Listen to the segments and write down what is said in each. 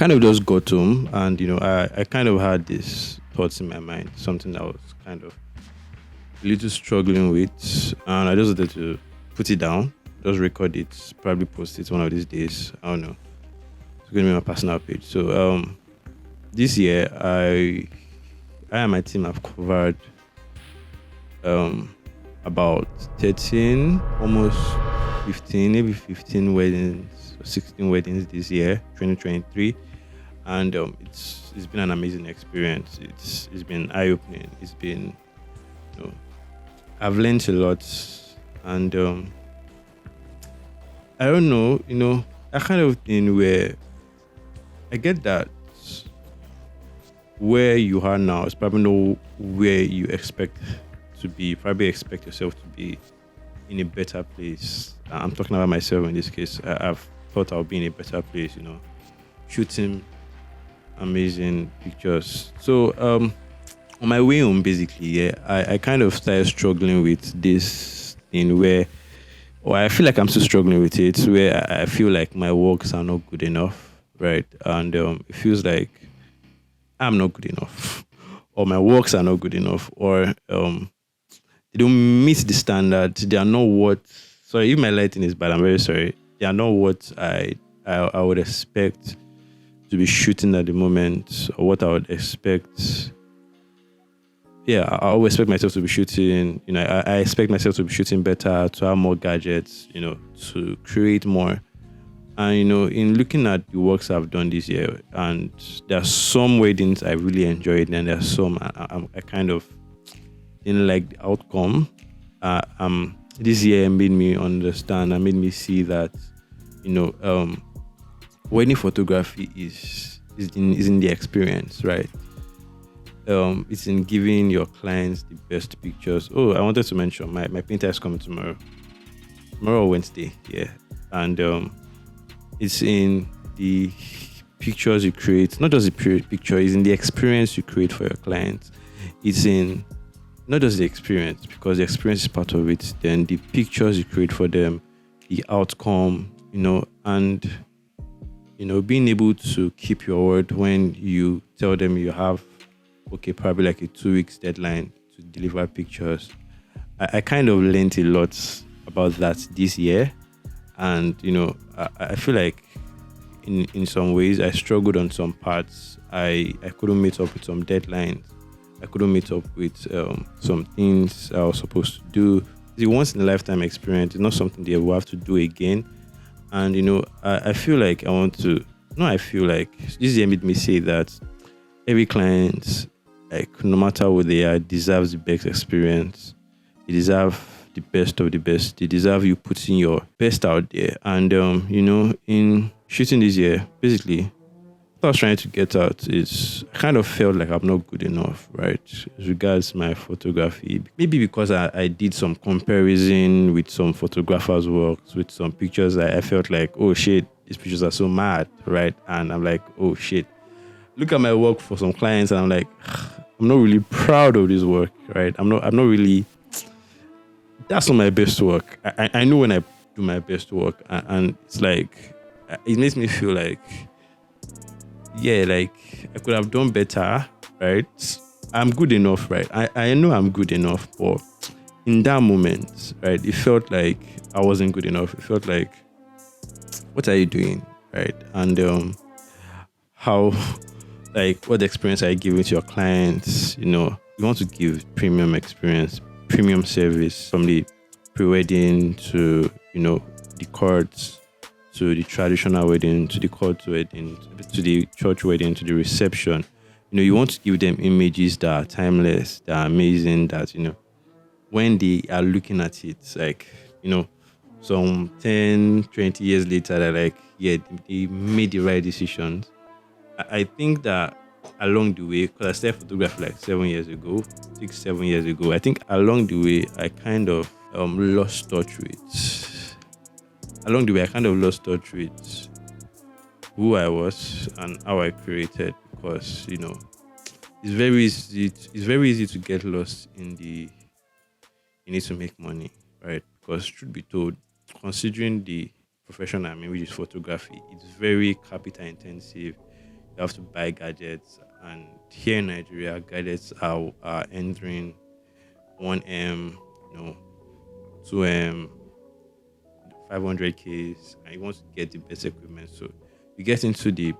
kind of just got home and I kind of had this thoughts in my mind, something that I was kind of a little struggling with, and I just wanted to put it down, just record it, probably post it one of these days. I don't know. It's gonna be my personal page. So this year I and my team have covered um about 13, almost 15, maybe 15 weddings or 16 weddings this year, 2023. And it's been an amazing experience. It's been eye opening. It's been, you know, I've learned a lot, and I don't know, that kind of thing where I get that where you are now is probably not where you expect to be. You probably expect yourself to be in a better place. I'm talking about myself in this case. I've thought I'll be in a better place, shooting amazing pictures. So on my way home, basically, yeah, I kind of started struggling with this thing where, or I feel like I'm still struggling with it, where I feel like my works are not good enough, right? And it feels like I'm not good enough, or my works are not good enough, or they don't meet the standard. They are not what. Sorry, if my lighting is bad, I'm very sorry. They are not what I would expect to be shooting at the moment, or what I would expect. Yeah, I would expect myself to be shooting. I expect myself to be shooting better, to have more gadgets, to create more. And in looking at the works I've done this year, and there are some weddings I really enjoyed, and there are some I kind of didn't like the outcome. This year made me understand and made me see that wedding photography is in the experience, right? It's in giving your clients the best pictures. Oh, I wanted to mention my painter is coming tomorrow or Wednesday, yeah, and it's in the pictures you create, not just the picture, it's in the experience you create for your clients. It's in not just the experience, because the experience is part of it, then the pictures you create for them, the outcome, and being able to keep your word when you tell them you have, okay, probably like a 2 weeks deadline to deliver pictures. I kind of learned a lot about that this year, and I feel like in some ways I struggled on some parts. I couldn't meet up with some deadlines. I couldn't meet up with some things I was supposed to do. It's a once in a lifetime experience. It's not something they will have to do again. And I feel like I want to. No, I feel like this year made me say that every client, like no matter what they are, deserves the best experience. They deserve the best of the best. They deserve you putting your best out there. And in shooting this year, basically, what I was trying to get out is I kind of felt like I'm not good enough, right? As regards my photography. Maybe because I did some comparison with some photographers' works, with some pictures, I felt like, oh shit, these pictures are so mad, right? And I'm like, oh shit. Look at my work for some clients and I'm like, I'm not really proud of this work, right? I'm not really, that's not my best work. I know when I do my best work, and it's like, it makes me feel like, yeah, like I could have done better, right? I'm good enough, right? I know I'm good enough, but in that moment, right, it felt like I wasn't good enough. It felt like, what are you doing, right? And how, like, what experience are you giving to your clients? You want to give premium experience, premium service, from the pre-wedding to the courts, to the traditional wedding, to the court wedding, to the church wedding, to the reception. You want to give them images that are timeless, that are amazing, that, when they are looking at it, like, some 10, 20 years later, they're like, yeah, they made the right decisions. I think that along the way, because I started photography like 7 years ago, 6, 7 years ago, I think along the way, I kind of lost touch with who I was and how I created, because it's very easy to get lost in the you need to make money, right? Because truth be told, considering the profession I'm in, which is photography, it's very capital intensive. You have to buy gadgets, and here in Nigeria, gadgets are entering 1M, you know, 2M, 500Ks, and you want to get the best equipment. So you get into the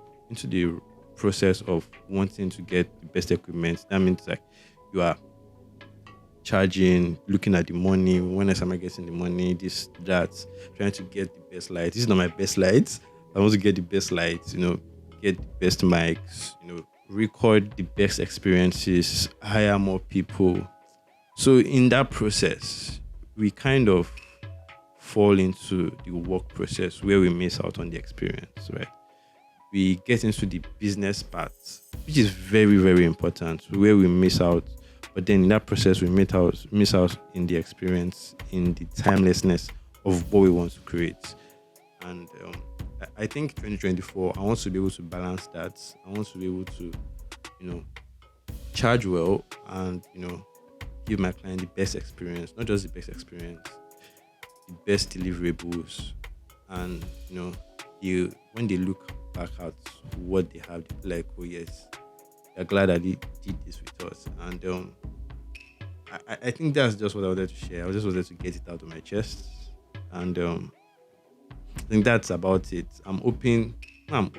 process of wanting to get the best equipment. That means like you are charging, looking at the money. When else am I getting the money? This, that, trying to get the best lights. This is not my best lights. I want to get the best lights, get the best mics, record the best experiences, hire more people. So in that process, we kind of fall into the work process where we miss out on the experience, right? We get into the business part, which is very, very important, where we miss out. But then in that process, we miss out in the experience, in the timelessness of what we want to create. And I think 2024, I want to be able to balance that. I want to be able to, charge well and, give my client the best experience, not just the best experience, the best deliverables. And, when they look back at what they have, they're like, oh, yes, they're glad that they did this with us. And I think that's just what I wanted to share. I just wanted to get it out of my chest. And I think that's about it. I'm open. I'm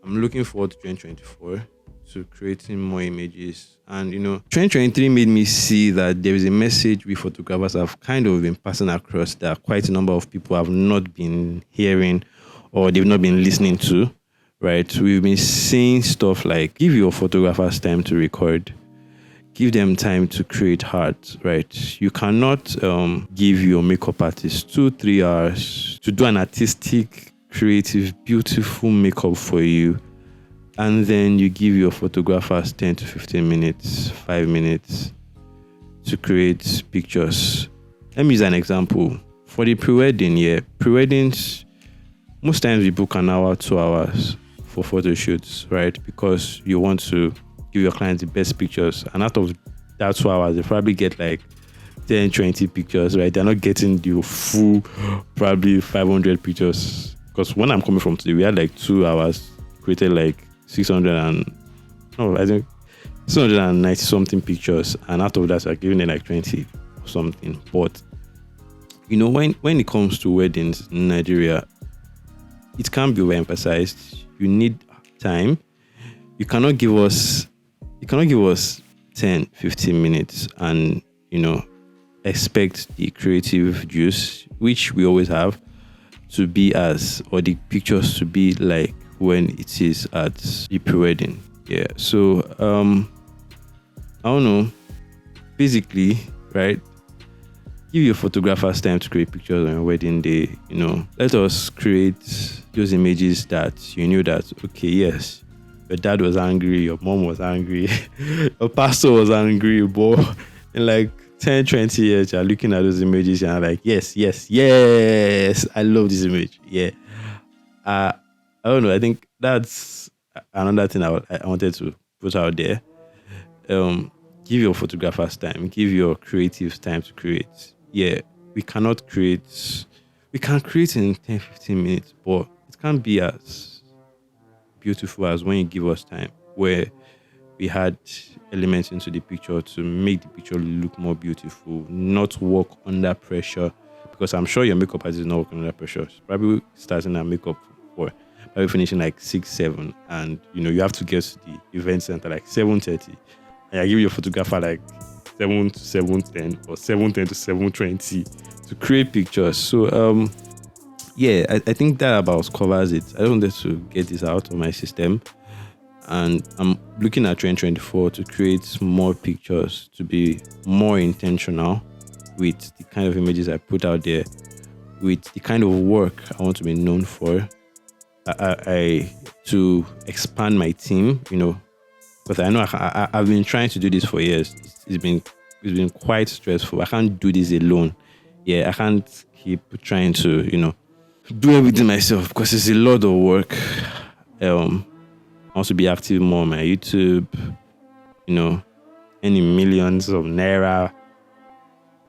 looking forward to 2024 to creating more images. And 2023 made me see that there is a message we photographers have kind of been passing across that quite a number of people have not been hearing or they've not been listening to. Right? We've been saying stuff like give your photographers time to record. Give them time to create art, right? You cannot give your makeup artist 2-3 hours to do an artistic, creative, beautiful makeup for you. And then you give your photographers 10 to 15 minutes, 5 minutes to create pictures. Let me use an example. For the pre-wedding, pre-weddings, most times we book an hour, 2 hours for photo shoots, right? Because you want to give your clients the best pictures. And out of that 2 hours, they probably get like 10, 20 pictures, right? They're not getting the full, probably 500 pictures. Because when I'm coming from today, we had like 2 hours, created like 690 something pictures. And out of that, we're giving it like 20 or something. But, when it comes to weddings in Nigeria, it can't be overemphasized. You need time. You cannot give us 10, 15 minutes and, expect the creative juice, which we always have, to be or the pictures to be like when it is at the pre-wedding. Yeah. So, I don't know. Basically, right? Give your photographers time to create pictures on your wedding day. Let us create those images that you knew that, okay, yes, your dad was angry, your mom was angry, your pastor was angry, but in like 10, 20 years, you're looking at those images and you're like, yes, I love this image. Yeah. I don't know. I think that's another thing I wanted to put out there. Give your photographers time. Give your creatives time to create. Yeah, we can create in 10, 15 minutes, but it can't be as beautiful as when you give us time, where we had elements into the picture to make the picture look more beautiful, not work under pressure. Because I'm sure your makeup artist is not working under pressure. It's probably starting her makeup for probably finishing like 6, 7, and you have to get to the event center like 7:30, and I give your photographer like 7 to 7:10 or 7:10 to 7:20 to create pictures. So I think that about covers it. I wanted to get this out of my system, and I'm looking at 2024 to create more pictures, to be more intentional with the kind of images I put out there, with the kind of work I want to be known for. I to expand my team, because I know I've been trying to do this for years. It's been quite stressful. I can't do this alone. Yeah, I can't keep trying to, do everything myself because it's a lot of work. I want to be active more on my YouTube, any millions of naira,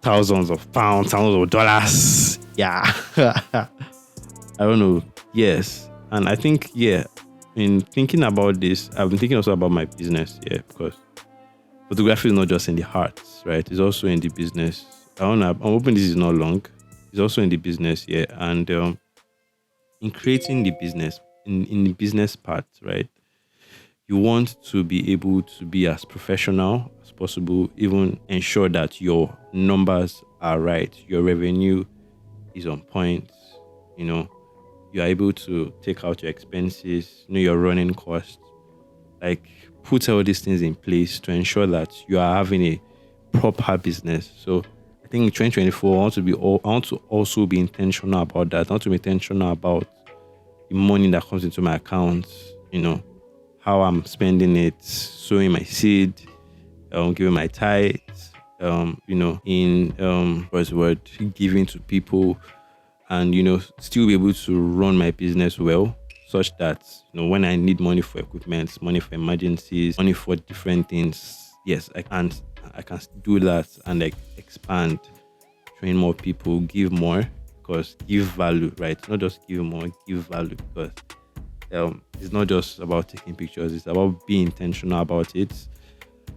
thousands of pounds, thousands of dollars. Yeah. I don't know. Yes. And I think, in thinking about this, I've been thinking also about my business, because photography is not just in the heart, right? It's also in the business. I'm hoping this is not long. It's also in the business, and in creating the business, in the business part, right? You want to be able to be as professional as possible, even ensure that your numbers are right, your revenue is on point, you know, you're able to take out your expenses, your running costs, like put all these things in place to ensure that you are having a proper business. So I think in 2024, I want to also be intentional about that. I want to be intentional about the money that comes into my account, how I'm spending it, sowing my seed, giving my tithes, in what's the word, giving to people, and still be able to run my business well, such that when I need money for equipment, money for emergencies, money for different things, yes, I can do that and like expand, train more people, give more, because give value, right? Not just give more, give value, because it's not just about taking pictures, it's about being intentional about it.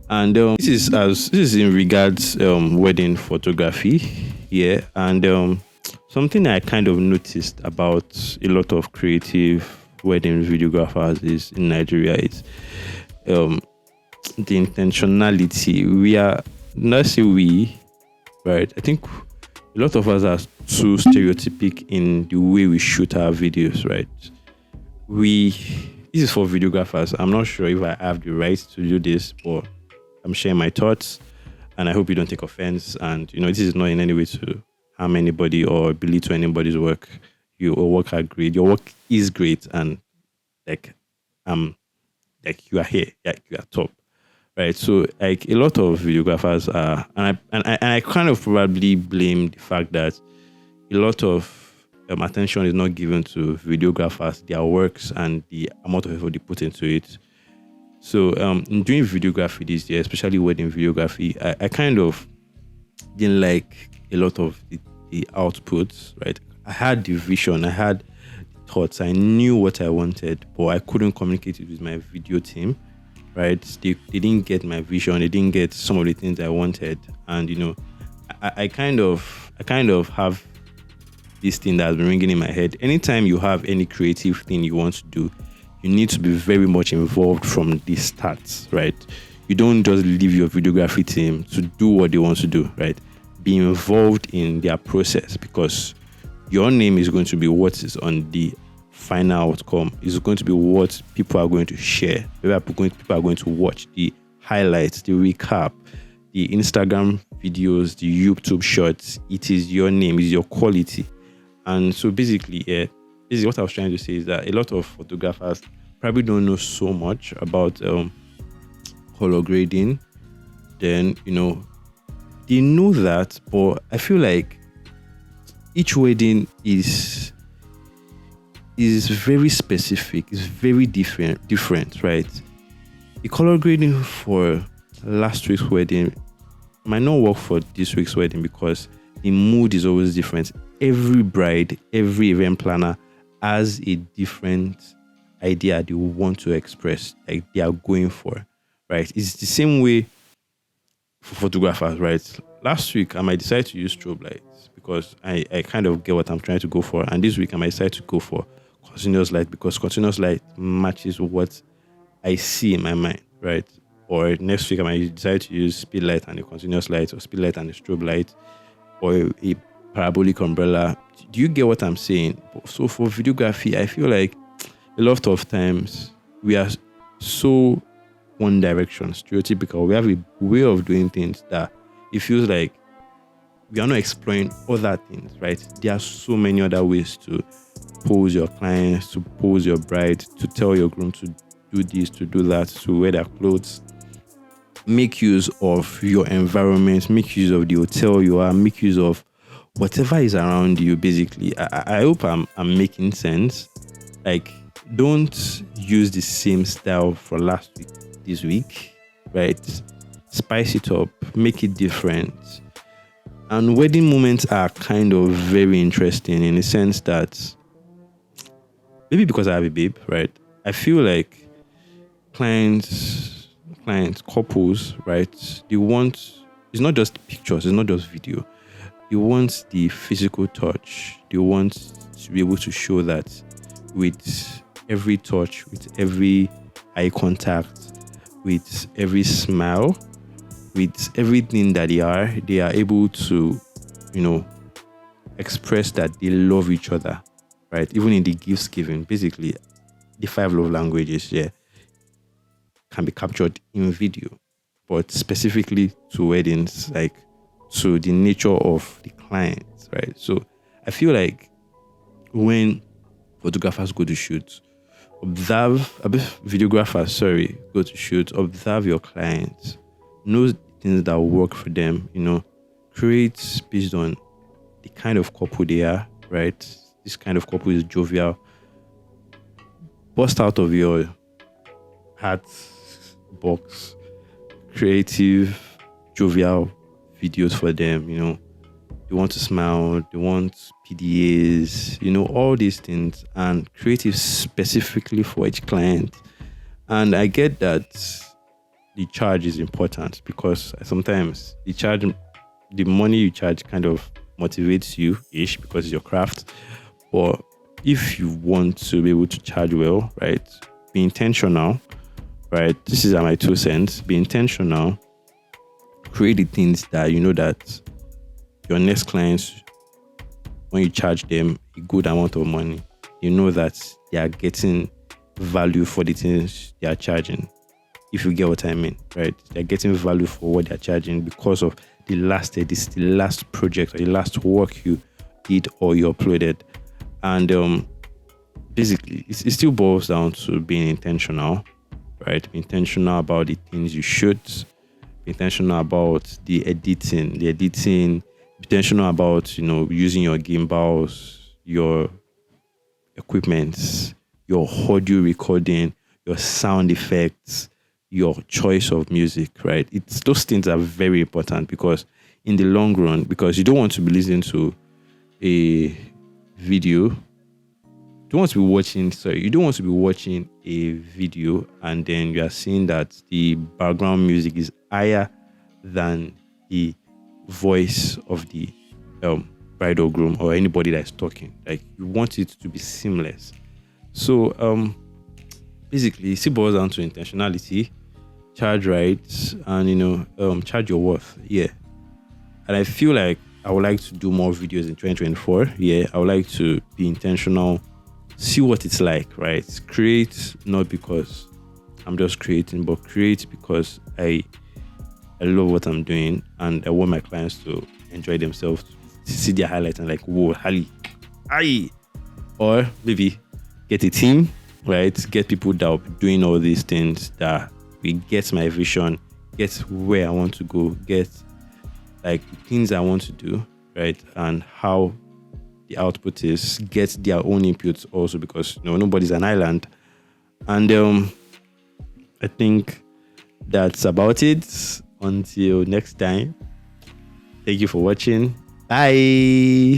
And this is in regards wedding photography, and something I kind of noticed about a lot of creative wedding videographers is in Nigeria is the intentionality. We are, not say we, right? I think a lot of us are too stereotypic in the way we shoot our videos, right? This is for videographers. I'm not sure if I have the right to do this, but I'm sharing my thoughts, and I hope you don't take offense. And this is not in any way to harm anybody or belittle anybody's work. Your work are great. Your work is great, and like you are here, like you are top, right? So like a lot of videographers are, and I kind of probably blame the fact that a lot of attention is not given to videographers, their works, and the amount of effort they put into it. So in doing videography this year, especially wedding videography, I kind of didn't like a lot of the outputs, right? I had the vision, I had the thoughts, I knew what I wanted, but I couldn't communicate it with my video team, right? They didn't get my vision, they didn't get some of the things I wanted, and I kind of have this thing that's been ringing in my head. Anytime you have any creative thing you want to do, you need to be very much involved from the start, right? You don't just leave your videography team to do what they want to do, right? Be involved in their process, because your name is going to be what is on the final outcome. It's going to be what people are going to share. People are going to watch the highlights, the recap, the Instagram videos, the YouTube shorts. It is your name, it's your quality. And so basically, this is what I was trying to say, is that a lot of photographers probably don't know so much about color grading. Then, they know that, but I feel like each wedding is very specific, it's very different, right? The color grading for last week's wedding might not work for this week's wedding, because the mood is always different. Every bride, every event planner has a different idea they want to express, like they are going for, right? It's the same way for photographers, right? Last week, I might decide to use strobe lights because I kind of get what I'm trying to go for. And this week, I might decide to go for continuous light, because continuous light matches what I see in my mind, right? Or next week, I might decide to use speed light and a continuous light, or speed light and a strobe light, or a parabolic umbrella. Do you get what I'm saying? So for videography, I feel like a lot of times we are so one direction, stereotypical. We have a way of doing things that it feels like we are not exploring other things, right? There are so many other ways to pose your clients, to pose your bride, to tell your groom to do this, to do that, to wear their clothes. Make use of your environment, make use of the hotel you are, make use of whatever is around you, basically. I hope I'm making sense. Like, don't use the same style for last week, this week, right? Spice it up, make it different. And wedding moments are kind of very interesting in the sense that, maybe because I have a babe, right? I feel like clients, couples, right? They want, it's not just pictures, it's not just video. They want the physical touch. They want to be able to show that with every touch, with every eye contact, with every smile, with everything that they are able to, you know, express that they love each other, right? Even in the gifts given, basically, the five love languages, yeah, can be captured in video, but specifically to weddings, like to the nature of the clients, right? So I feel like when photographers go to shoot, videographers, sorry, go to shoot, observe your clients, know things that work for them, create based on the kind of couple they are, right? This kind of couple is jovial. Bust out of your heart box, creative, jovial videos for them, They want to smile, they want PDAs, all these things, and creative specifically for each client. And I get that the charge is important because sometimes the money you charge kind of motivates you ish because it's your craft. But if you want to be able to charge well, right, be intentional, right? This is my 2 cents. Be intentional. Create the things that you know that your next clients, when you charge them a good amount of money, you know that they are getting value for the things they are charging. If you get what I mean, right? They're getting value for what they're charging because of the last project or the last work you did or you uploaded. And basically, it still boils down to being intentional, right? Be intentional about the things you shoot. Be intentional about the editing. Be intentional about, using your gimbals, your equipment, your audio recording, your sound effects, your choice of music, right? Those things are very important because in the long run, because you don't want to be listening to a video. You don't want to be watching a video and then you are seeing that the background music is higher than the voice of the bride or groom or anybody that's talking. Like, you want it to be seamless. So basically, it still boils down to intentionality, charge right, and charge your worth. Yeah. And I feel like I would like to do more videos in 2024. Yeah, I would like to be intentional, see what it's like, right? Create not because I'm just creating, but create because I love what I'm doing and I want my clients to enjoy themselves, to see their highlights and like, whoa, Hali, aye. Or maybe get a team, right? Get people that will be doing all these things that we get my vision, get where I want to go, get like things I want to do, right? And how the output is, get their own inputs also because nobody's an island. And I think that's about it. Until next time, thank you for watching. Bye.